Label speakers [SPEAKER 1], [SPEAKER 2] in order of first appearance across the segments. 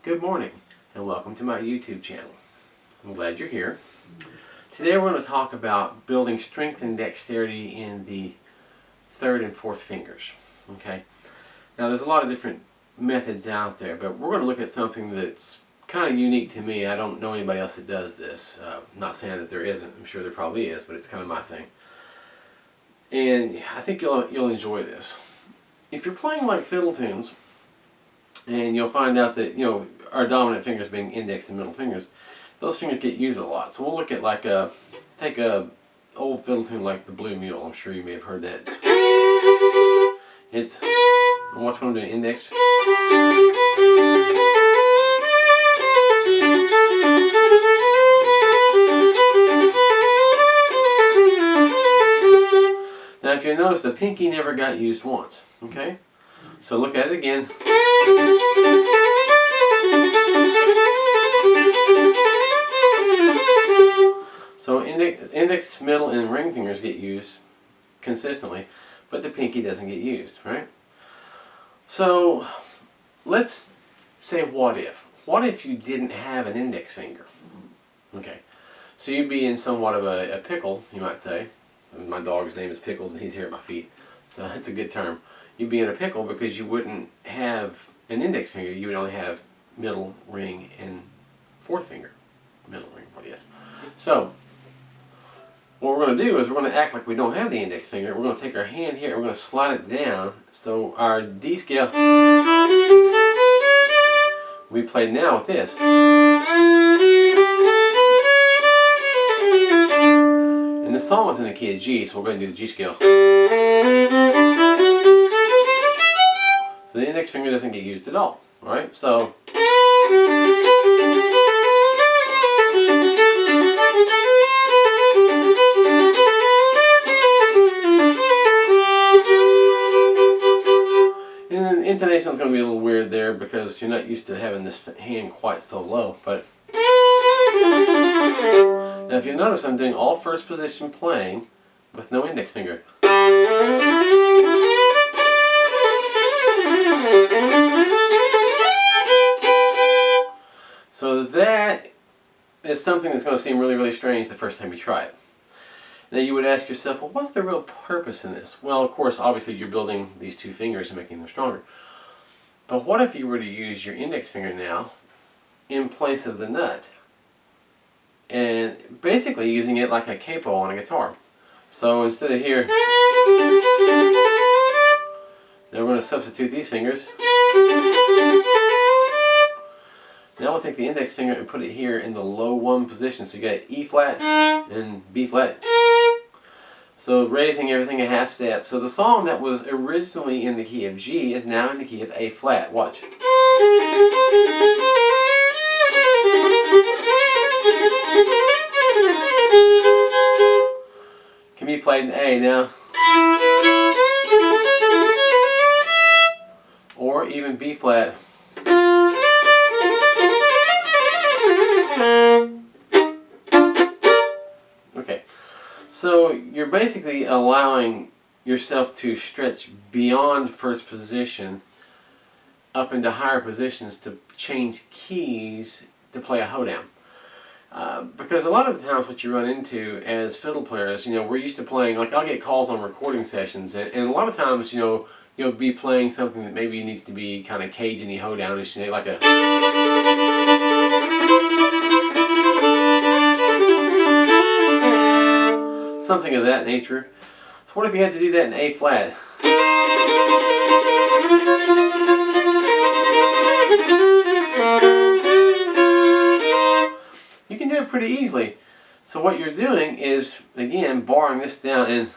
[SPEAKER 1] Good morning and welcome to my YouTube channel. I'm glad you're here. Today we're going to talk about building strength and dexterity in the third and fourth fingers. Okay. Now there's a lot of different methods out there, but we're going to look at something that's kind of unique to me. I don't know anybody else that does this. I'm not saying that there isn't. I'm sure there probably is, but it's kind of my thing. And I think you'll enjoy this. If you're playing like fiddle tunes, and you'll find out that, our dominant fingers being index and middle fingers, those fingers get used a lot. So we'll look at take a old fiddle tune like the Blue Mule. I'm sure you may have heard that. It's, watch what I'm doing, index. Now if you notice, the pinky never got used once, okay? So look at it again. So index, middle, and ring fingers get used consistently, but the pinky doesn't get used, right? So let's say what if? What if you didn't have an index finger? Okay, so you'd be in somewhat of a pickle, you might say. My dog's name is Pickles and he's here at my feet, so that's a good term. You'd be in a pickle because you wouldn't have an index finger. You would only have middle, ring, and fourth finger. Middle, ring, fourth, yes. So what we're going to do is we're going to act like we don't have the index finger. We're going to take our hand here and we're going to slide it down. So our D scale we played now with this. And the song was in the key of G, so we're going to do the G scale. So the index finger doesn't get used at all. Alright, so and the intonation is going to be a little weird there because you're not used to having this hand quite so low. But now if you notice, I'm doing all first position playing with no index finger. So that is something that's going to seem really, really strange the first time you try it. Now you would ask yourself, well, what's the real purpose in this? Well, of course, obviously you're building these two fingers and making them stronger. But what if you were to use your index finger now in place of the nut? And basically using it like a capo on a guitar. So instead of here, now we're going to substitute these fingers. Now we'll take the index finger and put it here in the low 1 position. So you got E flat and B flat. So raising everything a half step. So the song that was originally in the key of G is now in the key of A flat. Watch. Can be played in A now. Or even B flat. Okay, so you're basically allowing yourself to stretch beyond first position up into higher positions to change keys to play a hoedown. Because a lot of the times what you run into as fiddle players, we're used to playing, like I'll get calls on recording sessions, and a lot of times, you'll be playing something that maybe needs to be kind of Cajun-y hoedownish, like a something of that nature. So what if you had to do that in A flat? You can do it pretty easily. So what you're doing is, again, barring this down and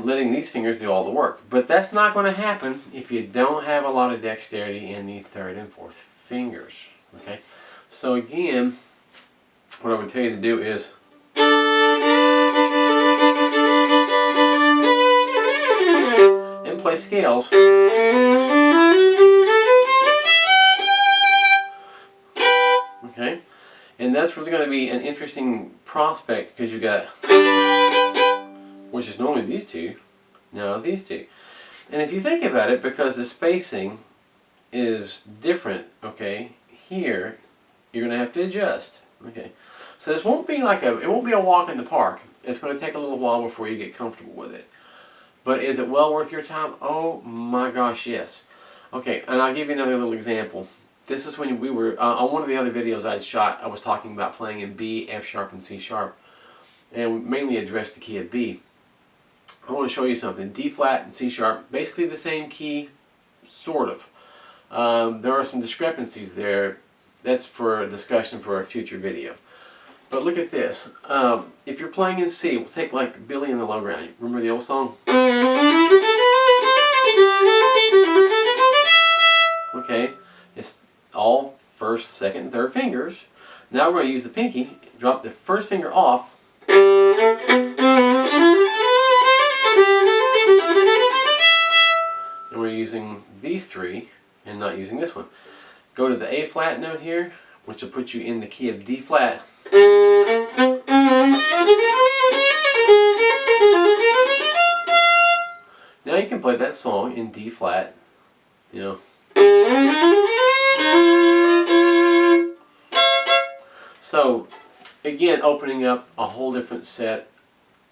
[SPEAKER 1] letting these fingers do all the work. But that's not going to happen if you don't have a lot of dexterity in the third and fourth fingers. Okay? So again, what I would tell you to do is and play scales. Okay? And And that's really going to be an interesting prospect because you got, which is normally these two, now these two. And if you think about it, because the spacing is different, okay, here, you're going to have to adjust, okay. So this won't be like it won't be a walk in the park. It's going to take a little while before you get comfortable with it. But is it well worth your time? Oh my gosh, yes. Okay, and I'll give you another little example. This is when we were, on one of the other videos I shot, I was talking about playing in B, F sharp, and C sharp. And we mainly addressed the key of B. I want to show you something. D flat and C sharp, basically the same key, sort of. There are some discrepancies there. That's for a discussion for a future video. But look at this. If you're playing in C, we'll take like Billy in the Low Ground. Remember the old song? Okay, it's all first, second, and third fingers. Now we're going to use the pinky, drop the first finger off, and we're using these three and not using this one. Go to the A flat note here, which will put you in the key of D flat. Now you can play that song in D flat, you know. So, again, opening up a whole different set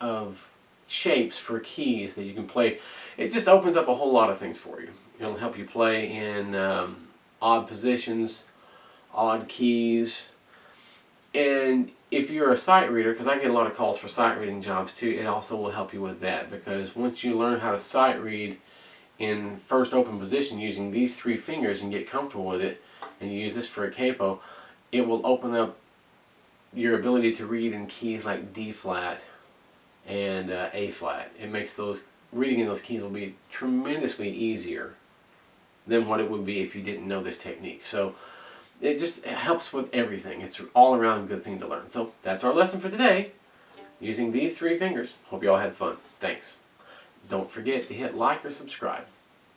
[SPEAKER 1] of shapes for keys that you can play. It just opens up a whole lot of things for you. It'll help you play in odd positions, odd keys. And if you're a sight reader, because I get a lot of calls for sight reading jobs too, it also will help you with that, because once you learn how to sight read in first open position using these three fingers and get comfortable with it, and you use this for a capo, it will open up your ability to read in keys like D flat and A flat. It makes those reading in those keys will be tremendously easier than what it would be if you didn't know this technique. So it just helps with everything. It's all around a good thing to learn. So that's our lesson for today, using these three fingers. Hope you all had fun. Thanks. Don't forget to hit like or subscribe.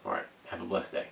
[SPEAKER 1] Alright, have a blessed day.